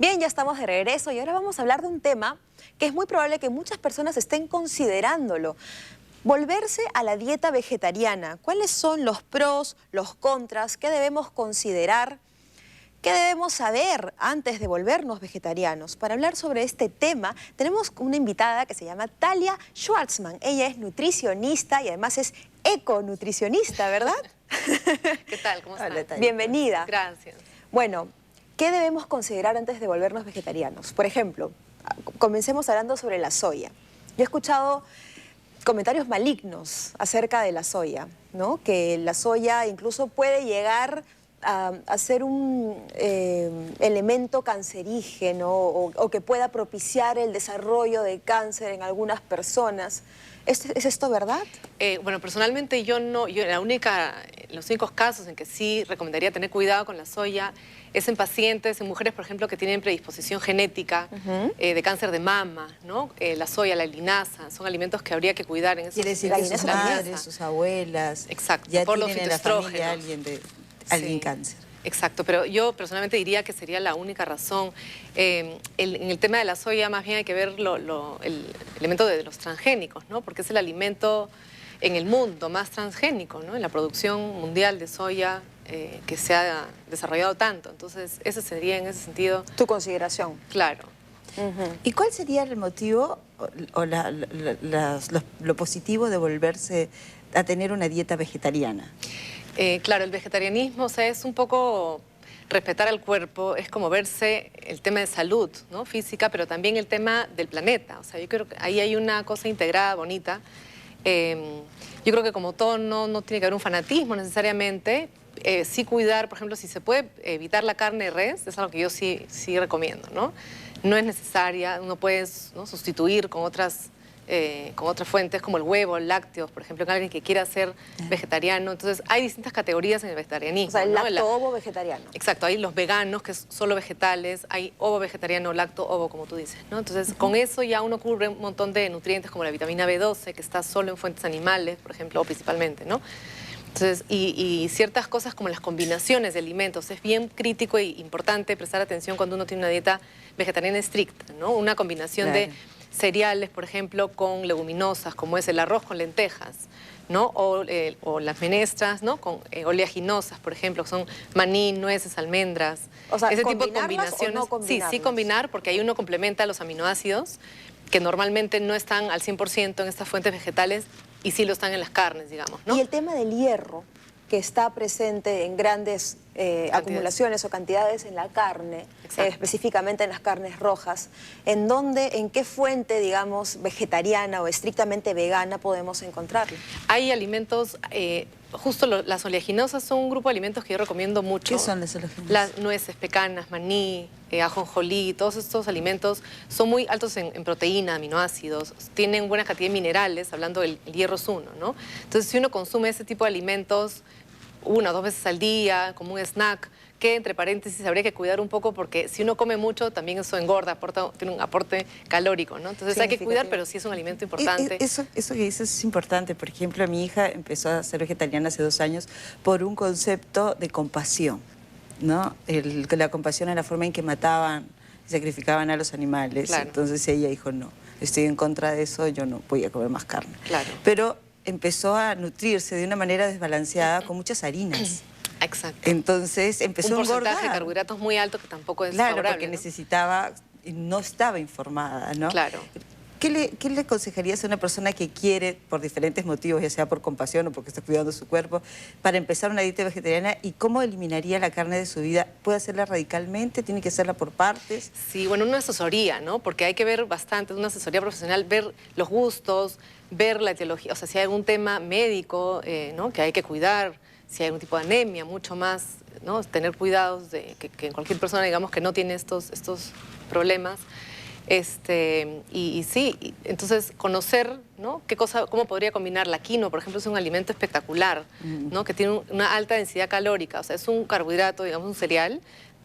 Bien, ya estamos de regreso y ahora vamos a hablar de un tema que es muy probable que muchas personas estén considerándolo. Volverse a la dieta vegetariana. ¿Cuáles son los pros, los contras? ¿Qué debemos considerar? ¿Qué debemos saber antes de volvernos vegetarianos? Para hablar sobre este tema tenemos una invitada que se llama Talia Schwartzman. Ella es nutricionista y además es econutricionista, ¿verdad? ¿Qué tal? ¿Cómo estás? Hola, Talia. Bienvenida. Gracias. Bueno, ¿qué debemos considerar antes de volvernos vegetarianos? Por ejemplo, comencemos hablando sobre la soya. Yo he escuchado comentarios malignos acerca de la soya, ¿no? Que la soya incluso puede llegar a ser un elemento cancerígeno o que pueda propiciar el desarrollo de cáncer en algunas personas. ¿Es esto verdad? Bueno, personalmente los únicos casos en que sí recomendaría tener cuidado con la soya es en pacientes, en mujeres, por ejemplo, que tienen predisposición genética de cáncer de mama, ¿no? La soya, la linaza, son alimentos que habría que cuidar en esos Quiere decir que sus madres, sus abuelas, exacto, ya por los tienen en la familia fitoestrógenos. alguien Sí. cáncer. Exacto, pero yo personalmente diría que sería la única razón. En el tema de la soya más bien hay que ver el elemento de los transgénicos, ¿no? Porque es el alimento en el mundo más transgénico, ¿no? En la producción mundial de soya que se ha desarrollado tanto. Entonces, ese sería en ese sentido... Tu consideración. Claro. ¿Y cuál sería el motivo o lo positivo de volverse a tener una dieta vegetariana? Claro, el vegetarianismo, o sea, es un poco respetar al cuerpo, es como verse el tema de salud, ¿no? Física, pero también el tema del planeta. O sea, yo creo que ahí hay una cosa integrada, bonita. Yo creo que como todo no tiene que haber un fanatismo necesariamente. Sí cuidar, por ejemplo, si se puede evitar la carne de res, es algo que yo sí recomiendo, ¿no? No es necesaria, uno puede, ¿no?, sustituir con otras fuentes como el huevo, lácteos, por ejemplo, en alguien que quiera ser vegetariano. Entonces, hay distintas categorías en el vegetarianismo. O sea, el ¿no? lacto-ovo vegetariano. Exacto, hay los veganos, que es solo vegetales, hay ovo vegetariano, lacto-ovo, como tú dices, ¿no? Entonces, con eso ya uno cubre un montón de nutrientes como la vitamina B12, que está solo en fuentes animales, por ejemplo, o principalmente, ¿no? Entonces, y ciertas cosas como las combinaciones de alimentos. Es bien crítico e importante prestar atención cuando uno tiene una dieta vegetariana estricta, ¿no? Una combinación de cereales, por ejemplo, con leguminosas, como es el arroz con lentejas, ¿no? O las menestras, ¿no? Con oleaginosas, por ejemplo, que son maní, nueces, almendras. O sea, ese tipo de ¿combinarlas combinaciones. o no combinarlas? Sí, combinar, porque ahí uno complementa los aminoácidos que normalmente no están al 100% en estas fuentes vegetales y sí lo están en las carnes, digamos, ¿no? Y el tema del hierro, que está presente en grandes acumulaciones o cantidades en la carne, específicamente en las carnes rojas, ¿en qué fuente, digamos, vegetariana o estrictamente vegana podemos encontrarlo? Hay alimentos, justo las oleaginosas son un grupo de alimentos que yo recomiendo mucho. ¿Qué son las oleaginosas? Las nueces, pecanas, maní, ajonjolí, todos estos alimentos son muy altos en proteína, aminoácidos, tienen buena cantidad de minerales, hablando del hierro es uno, ¿no? Entonces, si uno consume ese tipo de alimentos 1 o 2 veces al día, como un snack, que entre paréntesis habría que cuidar un poco porque si uno come mucho también eso engorda, tiene un aporte calórico, ¿no? Entonces hay que cuidar, pero sí es un alimento importante. Eso que dices es importante. Por ejemplo, mi hija empezó a ser vegetariana hace 2 años por un concepto de compasión, ¿no? La compasión es la forma en que mataban y sacrificaban a los animales. Claro. Entonces ella dijo, no, estoy en contra de eso, yo no voy a comer más carne. Claro. Pero empezó a nutrirse de una manera desbalanceada con muchas harinas. Exacto. Entonces empezó a engordar. Un porcentaje de carbohidratos muy alto que tampoco es Claro, favorable, porque ¿no? necesitaba, no estaba informada, ¿no? Claro. ¿Qué le aconsejarías a una persona que quiere, por diferentes motivos, ya sea por compasión o porque está cuidando su cuerpo, para empezar una dieta vegetariana y cómo eliminaría la carne de su vida? ¿Puede hacerla radicalmente? ¿Tiene que hacerla por partes? Sí, bueno, una asesoría, ¿no? Porque hay que ver bastante, una asesoría profesional, ver los gustos, ver la etiología, o sea, si hay algún tema médico, ¿no?, que hay que cuidar, si hay algún tipo de anemia, mucho más, ¿no?, tener cuidados de que cualquier persona, digamos, que no tiene estos problemas. Entonces conocer, ¿no?, cómo podría combinar la quinoa, por ejemplo, es un alimento espectacular, ¿no?, que tiene una alta densidad calórica, o sea, es un carbohidrato, digamos, un cereal,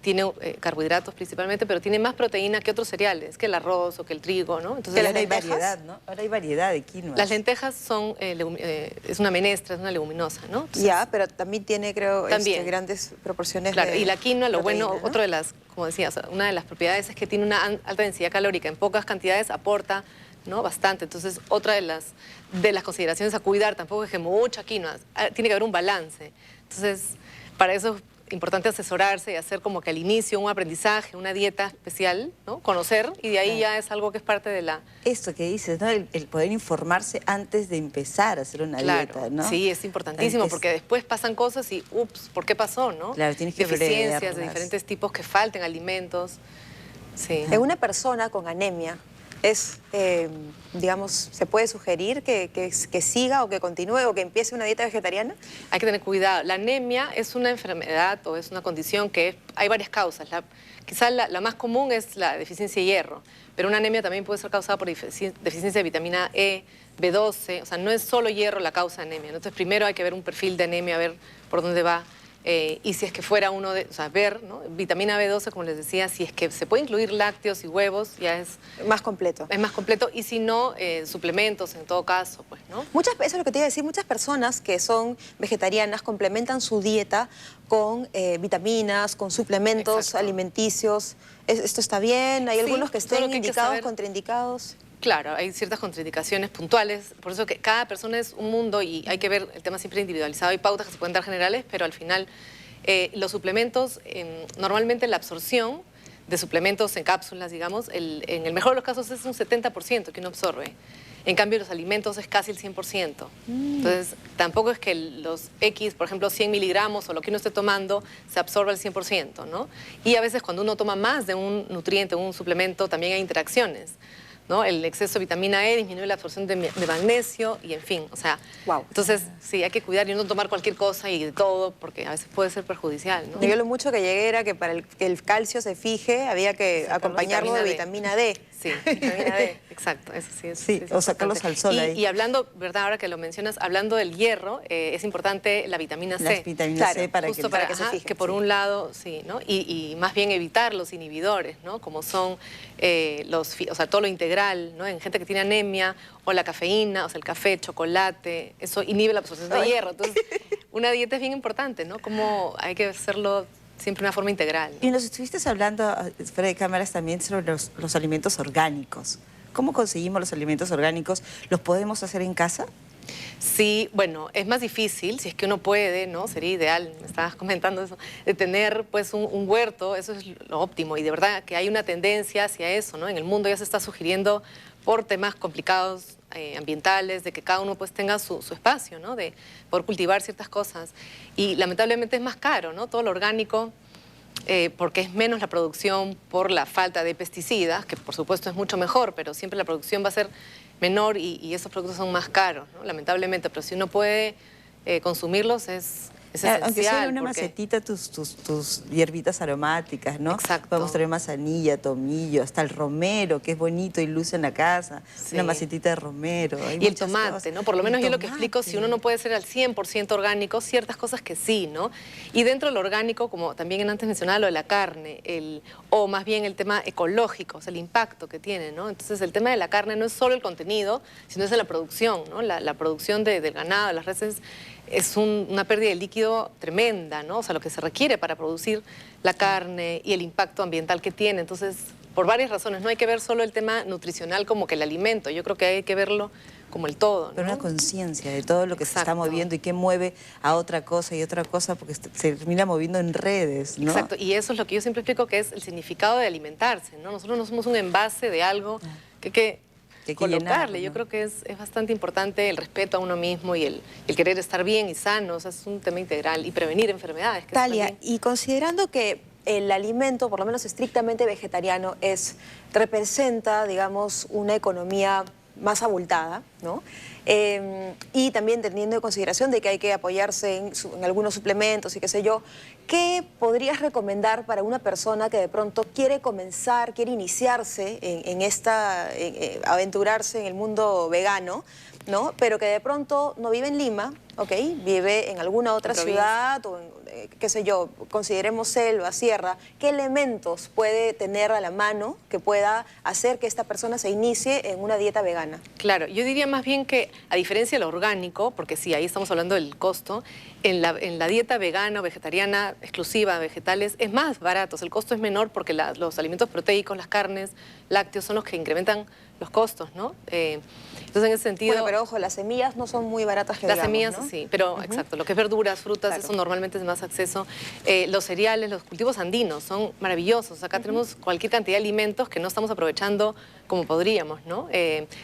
tiene carbohidratos principalmente, pero tiene más proteína que otros cereales, que el arroz o que el trigo, ¿no? Entonces, ahora hay variedad, ¿no? Ahora hay variedad de quinoa. Las lentejas son, es una menestra, es una leguminosa, ¿no? Entonces, ya, pero también tiene, creo, también, grandes proporciones claro, de y la quinoa, lo proteína, bueno, ¿no? otro de las, como decía, o sea, una de las propiedades es que tiene una alta densidad calórica, en pocas cantidades aporta, ¿no? Bastante. Entonces, otra de las consideraciones a cuidar tampoco es que mucha quinoa, tiene que haber un balance. Entonces, para eso es importante asesorarse y hacer como que al inicio un aprendizaje, una dieta especial, ¿no? Conocer, y de ahí ya es algo que es parte de la... Esto que dices, ¿no? El poder informarse antes de empezar a hacer una dieta, ¿no? Sí, es importantísimo, porque después pasan cosas y, ups, ¿por qué pasó, no? Claro, tienes que deficiencias verlas. de diferentes tipos que falten alimentos. Sí. En una persona con anemia, digamos, ¿se puede sugerir que siga o que continúe o que empiece una dieta vegetariana? Hay que tener cuidado. La anemia es una enfermedad o es una condición que hay varias causas. Quizás la más común es la deficiencia de hierro, pero una anemia también puede ser causada por deficiencia de vitamina E, B12, o sea, no es solo hierro la causa de anemia. Entonces, primero hay que ver un perfil de anemia, ver por dónde va. Y si es que fuera uno de, o sea, ver, ¿no? Vitamina B12, como les decía, si es que se puede incluir lácteos y huevos, ya es más completo. Es más completo, y si no, suplementos en todo caso, pues, ¿no? Eso es lo que te iba a decir, muchas personas que son vegetarianas complementan su dieta con vitaminas, con suplementos alimenticios. ¿Esto está bien? ¿Hay algunos que estén indicados, contraindicados? Claro, hay ciertas contraindicaciones puntuales, por eso que cada persona es un mundo y hay que ver el tema siempre individualizado. Hay pautas que se pueden dar generales, pero al final los suplementos, normalmente la absorción de suplementos en cápsulas, digamos, en el mejor de los casos es un 70% que uno absorbe. En cambio, los alimentos es casi el 100%. Entonces, tampoco es que los X, por ejemplo, 100 miligramos o lo que uno esté tomando, se absorba al 100%, ¿no? Y a veces cuando uno toma más de un nutriente, un suplemento, también hay interacciones, ¿no? El exceso de vitamina E disminuye la absorción de magnesio y en fin, o sea, entonces sí, hay que cuidar y no tomar cualquier cosa y de todo, porque a veces puede ser perjudicial, ¿no? Yo lo mucho que llegué era que para que el calcio se fije había que acompañarlo de vitamina D. Sí, vitamina D, exacto, eso sí es. Sí, o sacarlos al sol ahí. Y hablando, ¿verdad? Ahora que lo mencionas, hablando del hierro, es importante la vitamina C. Las vitaminas C para justo que se fije. Que por un lado, sí, ¿no? Y más bien evitar los inhibidores, ¿no? Como son o sea, todo lo integral, ¿no? En gente que tiene anemia, o la cafeína, o sea, el café, chocolate, eso inhibe la absorción de hierro. Entonces, una dieta es bien importante, ¿no? Como hay que hacerlo siempre de una forma integral, ¿no? Y nos estuviste hablando fuera de cámaras también sobre los alimentos orgánicos. ¿Cómo conseguimos los alimentos orgánicos? ¿Los podemos hacer en casa? Sí, bueno, es más difícil, si es que uno puede, ¿no? Sería ideal, me estabas comentando eso, de tener pues un huerto, eso es lo óptimo, y de verdad que hay una tendencia hacia eso, ¿no? En el mundo ya se está sugiriendo por temas complicados ambientales, de que cada uno pues tenga su espacio, ¿no? De poder cultivar ciertas cosas, y lamentablemente es más caro, ¿no? Todo lo orgánico, porque es menos la producción por la falta de pesticidas, que por supuesto es mucho mejor, pero siempre la producción va a ser menor y esos productos son más caros, ¿no? Lamentablemente, pero si uno puede consumirlos es esencial. Aunque sea una macetita, tus hierbitas aromáticas, ¿no? Exacto. Podemos traer manzanilla, tomillo, hasta el romero, que es bonito y luce en la casa. Sí. Una macetita de romero. Y el tomate, ¿no? Por lo menos yo lo que explico, si uno no puede ser al 100% orgánico, ciertas cosas que sí, ¿no? Y dentro de lo orgánico, como también antes mencionaba lo de la carne, o más bien el tema ecológico, o sea, el impacto que tiene, ¿no? Entonces el tema de la carne no es solo el contenido, sino es la producción, ¿no? La producción del ganado, de las reses, es una pérdida de líquido tremenda, ¿no? O sea, lo que se requiere para producir la carne y el impacto ambiental que tiene. Entonces, por varias razones, no hay que ver solo el tema nutricional como que el alimento, yo creo que hay que verlo como el todo, ¿no? Pero una conciencia de todo lo que se está moviendo y que mueve a otra cosa y otra cosa, porque se termina moviendo en redes, ¿no? Exacto, y eso es lo que yo siempre explico, que es el significado de alimentarse, ¿no? Nosotros no somos un envase de algo que hay que colocarle. Yo creo que es bastante importante el respeto a uno mismo y el querer estar bien y sano, o sea, es un tema integral, y prevenir enfermedades. Talia, y considerando que el alimento, por lo menos estrictamente vegetariano, representa, digamos, una economía más abultada, ¿no? Y también teniendo en consideración de que hay que apoyarse en algunos suplementos y qué sé yo, ¿qué podrías recomendar para una persona que de pronto quiere comenzar, quiere iniciarse aventurarse en el mundo vegano, ¿no? Pero que de pronto no vive en Lima ¿ok? Vive en alguna otra En provincia. ciudad o, qué sé yo, consideremos selva, sierra. ¿Qué elementos puede tener a la mano que pueda hacer que esta persona se inicie en una dieta vegana? Claro, yo diría más bien que, a diferencia de lo orgánico, porque sí, ahí estamos hablando del costo, en la dieta vegana o vegetariana exclusiva, vegetales, es más barato, o sea, el costo es menor porque los alimentos proteicos, las carnes, lácteos, son los que incrementan los costos, ¿no? Entonces, en ese sentido... Bueno, pero ojo, las semillas no son muy baratas que Las digamos, semillas, ¿no? sí, pero exacto, lo que es verduras, frutas, Claro. eso normalmente es más acceso. Los cereales, los cultivos andinos son maravillosos. Acá tenemos cualquier cantidad de alimentos que no estamos aprovechando como podríamos, ¿no?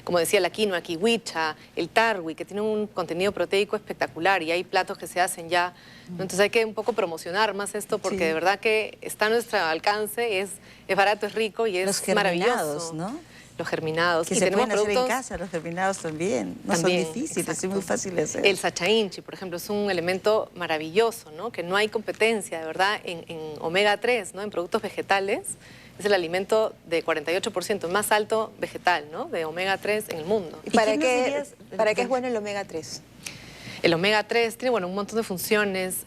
Como decía, la quinoa, kiwicha, el tarwi, que tienen un contenido proteico espectacular y hay platos que se hacen ya, ¿no? Entonces hay que un poco promocionar más esto porque Sí. de verdad que está a nuestro alcance, es barato, es rico y es Los germinados, maravilloso. ¿no? Los germinados. Que y se tenemos pueden hacer en productos casa, los germinados también. No también, son difíciles, exacto. es muy fácil de hacer. El sachainchi, por ejemplo, es un elemento maravilloso, ¿no? Que no hay competencia, de verdad, en omega 3, ¿no? En productos vegetales. Es el alimento de 48% más alto vegetal, ¿no? De omega 3 en el mundo. ¿Y ¿Y para qué nos qué, dirías? para qué es bueno el omega 3? El omega 3 tiene, bueno, un montón de funciones,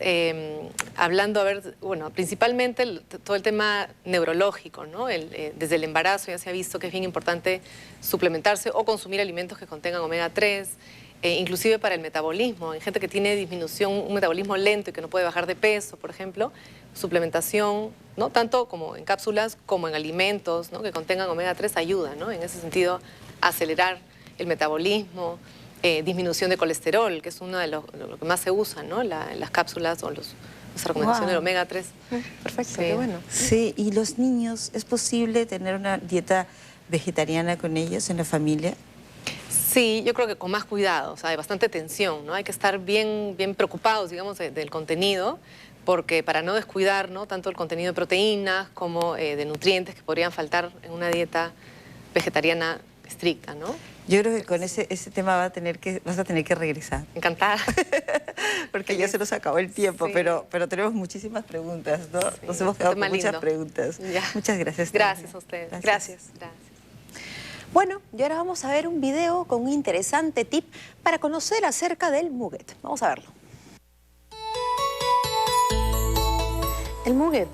hablando, a ver, bueno, principalmente todo el tema neurológico, ¿no? Desde el embarazo ya se ha visto que es bien importante suplementarse o consumir alimentos que contengan omega 3, inclusive para el metabolismo. En gente que tiene disminución, un metabolismo lento y que no puede bajar de peso, por ejemplo, suplementación, ¿no? Tanto como en cápsulas como en alimentos, ¿no? Que contengan omega 3 ayuda, ¿no? En ese sentido, a acelerar el metabolismo. Disminución de colesterol, que es uno de lo que más se usa, ¿no? En las cápsulas o las recomendaciones del omega 3. Perfecto, Sí. qué bueno. Sí, y los niños, ¿es posible tener una dieta vegetariana con ellos en la familia? Sí, yo creo que con más cuidado, o sea, hay bastante tensión, ¿no? Hay que estar bien preocupados, digamos, del contenido, porque para no descuidar, ¿no? Tanto el contenido de proteínas como de nutrientes que podrían faltar en una dieta vegetariana estricta, ¿no? Yo creo que con ese tema vas a tener que regresar. Encantada. Porque ya se nos acabó el tiempo, Sí. pero tenemos muchísimas preguntas, ¿no? Sí, Nos hemos quedado tema con muchas lindo. preguntas. Ya. Muchas gracias. Gracias Tania. a ustedes. Gracias. Gracias. Bueno, y ahora vamos a ver un video con un interesante tip para conocer acerca del Muget. Vamos a verlo. El Muget